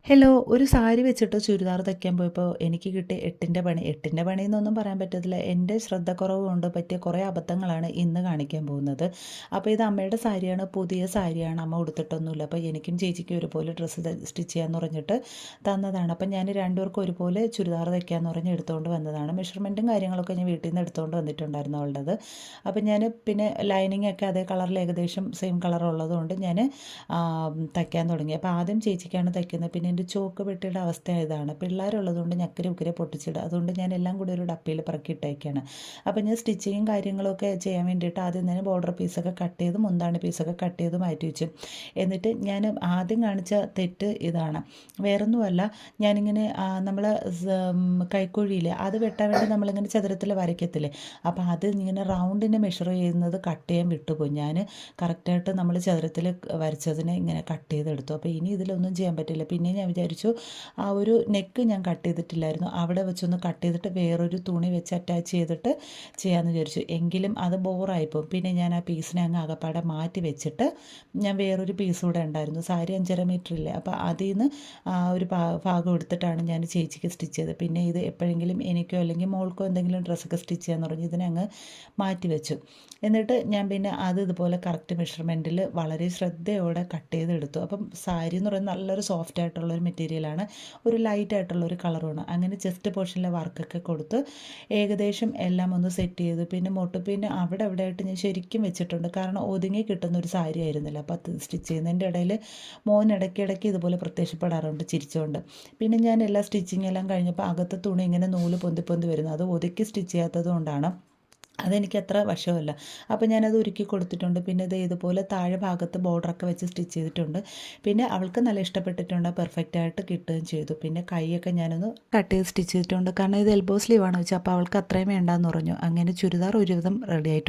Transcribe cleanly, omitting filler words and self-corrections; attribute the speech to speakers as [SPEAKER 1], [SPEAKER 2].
[SPEAKER 1] Hello, ഒരു സാരി വെച്ചിട്ട് ചുരിദാർ തയ്ക്കാൻ പോയപ്പോൾ എനിക്ക് കിട്ടിയ എട്ടിൻ്റെ പണി എന്നൊന്നും പറയാൻ പറ്റത്തില്ല. എൻ്റെ ശ്രദ്ധക്കുറവ് കൊണ്ട് പറ്റിയ കുറേ അബദ്ധങ്ങളാണ് ഇന്ന് കാണിക്കാൻ പോകുന്നത്. അപ്പോൾ ഇത് അമ്മയുടെ സാരിയാണ്, പുതിയ സാരിയാണ്, അമ്മ ഉടുത്തിട്ടൊന്നുമില്ല. അപ്പോൾ എനിക്കും ചേച്ചിക്കും ഒരുപോലെ ഡ്രസ്സ് സ്റ്റിച്ച് ചെയ്യാമെന്ന് പറഞ്ഞിട്ട് തന്നതാണ്. അപ്പം ഞാൻ രണ്ടുപേർക്കും ഒരുപോലെ ചുരിദാർ തയ്ക്കാമെന്ന് പറഞ്ഞ് എടുത്തുകൊണ്ട് വന്നതാണ്. മെഷർമെൻറ്റും കാര്യങ്ങളൊക്കെ ഞാൻ വീട്ടിൽ നിന്ന് എടുത്തുകൊണ്ട് വന്നിട്ടുണ്ടായിരുന്നു അവളുടേത്. അപ്പം ഞാൻ പിന്നെ ലൈനിങ് ഒക്കെ അതേ കളറിൽ ഏകദേശം സെയിം കളർ ഉള്ളതുകൊണ്ട് ഞാൻ തയ്ക്കാൻ തുടങ്ങി. അപ്പോൾ ആദ്യം ചേച്ചിക്കാണ് തയ്ക്കുന്നത്. പിന്നെ എൻ്റെ ചോക്ക് പെട്ടിയുടെ അവസ്ഥ ഇതാണ്, പിള്ളേരുള്ളതുകൊണ്ട് ഞക്കരെ ഉക്കരെ പൊട്ടിച്ചിടുക. അതുകൊണ്ട് ഞാൻ എല്ലാം കൂടി ഒരു ഡപ്പയിൽ പറക്കിയിട്ടേക്കാണ്. അപ്പോൾ ഞാൻ സ്റ്റിച്ചിങ്ങും കാര്യങ്ങളൊക്കെ ചെയ്യാൻ വേണ്ടിയിട്ട് ആദ്യം തന്നെ ബോർഡർ പീസൊക്കെ കട്ട് ചെയ്ത് മുന്താണി പീസൊക്കെ കട്ട് ചെയ്ത് മാറ്റി വെച്ചു. എന്നിട്ട് ഞാൻ ആദ്യം കാണിച്ച തെറ്റ് ഇതാണ്, വേറൊന്നുമല്ല. ഞാനിങ്ങനെ നമ്മൾ കൈക്കുഴിയിൽ അത് വെട്ടാൻ വേണ്ടി നമ്മളിങ്ങനെ ചതുരത്തിൽ വരയ്ക്കത്തില്ലേ, അപ്പോൾ അത് ഇങ്ങനെ റൗണ്ടിന് മെഷർ ചെയ്യുന്നത് കട്ട് ചെയ്യാൻ വിട്ടുപോയി. ഞാൻ കറക്റ്റായിട്ട് നമ്മൾ ചതുരത്തിൽ വരച്ചതിനെ ഇങ്ങനെ കട്ട് ചെയ്തെടുത്തു. അപ്പോൾ ഇനി ഇതിലൊന്നും ചെയ്യാൻ പറ്റില്ല. പിന്നെ ഞാൻ വിചാരിച്ചു ആ ഒരു നെക്ക് ഞാൻ കട്ട് ചെയ്തിട്ടില്ലായിരുന്നു, അവിടെ വെച്ചൊന്ന് കട്ട് ചെയ്തിട്ട് വേറൊരു തുണി വെച്ച് അറ്റാച്ച് ചെയ്തിട്ട് ചെയ്യാമെന്ന് വിചാരിച്ചു. എങ്കിലും അത് ബോറായിപ്പോവും. പിന്നെ ഞാൻ ആ പീസിനെ അങ്ങ് അകപ്പാടെ മാറ്റി വെച്ചിട്ട് ഞാൻ വേറൊരു പീസ് കൂടെ ഉണ്ടായിരുന്നു, സാരി 5.5 മീറ്റർ ഇല്ലേ, അപ്പോൾ അതിൽ നിന്ന് ഒരു ഭാഗം എടുത്തിട്ടാണ് ഞാൻ ചേച്ചിക്ക് സ്റ്റിച്ച് ചെയ്തത്. പിന്നെ ഇത് എപ്പോഴെങ്കിലും എനിക്കോ അല്ലെങ്കിൽ മോൾക്കോ എന്തെങ്കിലും ഡ്രസ്സൊക്കെ സ്റ്റിച്ച് ചെയ്യാന്ന് പറഞ്ഞ് ഇതിനെ അങ്ങ് മാറ്റി വെച്ചു. എന്നിട്ട് ഞാൻ പിന്നെ അത് ഇതുപോലെ കറക്റ്റ് മെഷർമെൻറ്റിൽ വളരെ ശ്രദ്ധയോടെ കട്ട് ചെയ്തെടുത്തു. അപ്പം സാരി എന്ന് പറയുന്നത് നല്ലൊരു സോഫ്റ്റ് ആയിട്ടുള്ളൊരു മെറ്റീരിയലാണ്, ഒരു ലൈറ്റ് ആയിട്ടുള്ളൊരു കളറുമാണ്. അങ്ങനെ ചെസ്റ്റ് പോർഷനിലെ വർക്കൊക്കെ കൊടുത്ത് ഏകദേശം എല്ലാം ഒന്ന് സെറ്റ് ചെയ്തു. പിന്നെ പിന്നെ അവിടെ ആയിട്ട് ഞാൻ ശരിക്കും വെച്ചിട്ടുണ്ട്, കാരണം ഒതുങ്ങി കിട്ടുന്ന ഒരു സാരി ആയിരുന്നില്ല. അപ്പോൾ അത് സ്റ്റിച്ച് ചെയ്യുന്നതിൻ്റെ ഇടയിൽ മോൻ ഇടയ്ക്കിടയ്ക്ക് ഇതുപോലെ പ്രത്യക്ഷപ്പെടാറുണ്ട് ചിരിച്ചുകൊണ്ട്. പിന്നെ ഞാൻ എല്ലാ സ്റ്റിച്ചിങ് എല്ലാം കഴിഞ്ഞപ്പോൾ അകത്ത് തുണി ഇങ്ങനെ നൂല് പൊന്തി വരുന്നു, അത് ഒതുക്കി സ്റ്റിച്ച് ചെയ്യാത്തത് കൊണ്ടാണ്. അതെനിക്ക് അത്ര വശമല്ല. അപ്പോൾ ഞാനത് ഒരുക്കി കൊടുത്തിട്ടുണ്ട്. പിന്നെ ഇത് ഇതുപോലെ താഴെ ഭാഗത്ത് ബോർഡറൊക്കെ വെച്ച് സ്റ്റിച്ച് ചെയ്തിട്ടുണ്ട്. പിന്നെ അവൾക്ക് നല്ല ഇഷ്ടപ്പെട്ടിട്ടുണ്ട്, പെർഫെക്റ്റായിട്ട് കിട്ടുകയും ചെയ്തു. പിന്നെ കൈയൊക്കെ ഞാനൊന്ന് കട്ട് ചെയ്ത് സ്റ്റിച്ച് ചെയ്തിട്ടുണ്ട്, കാരണം ഇത് എൽബോ സ്ലീവാണ് വെച്ചാൽ, അപ്പോൾ അവൾക്ക് അത്രയും വേണ്ടാന്ന് പറഞ്ഞു. അങ്ങനെ ചുരിദാർ ഒരുവിധം റെഡി ആയിട്ടുണ്ട്.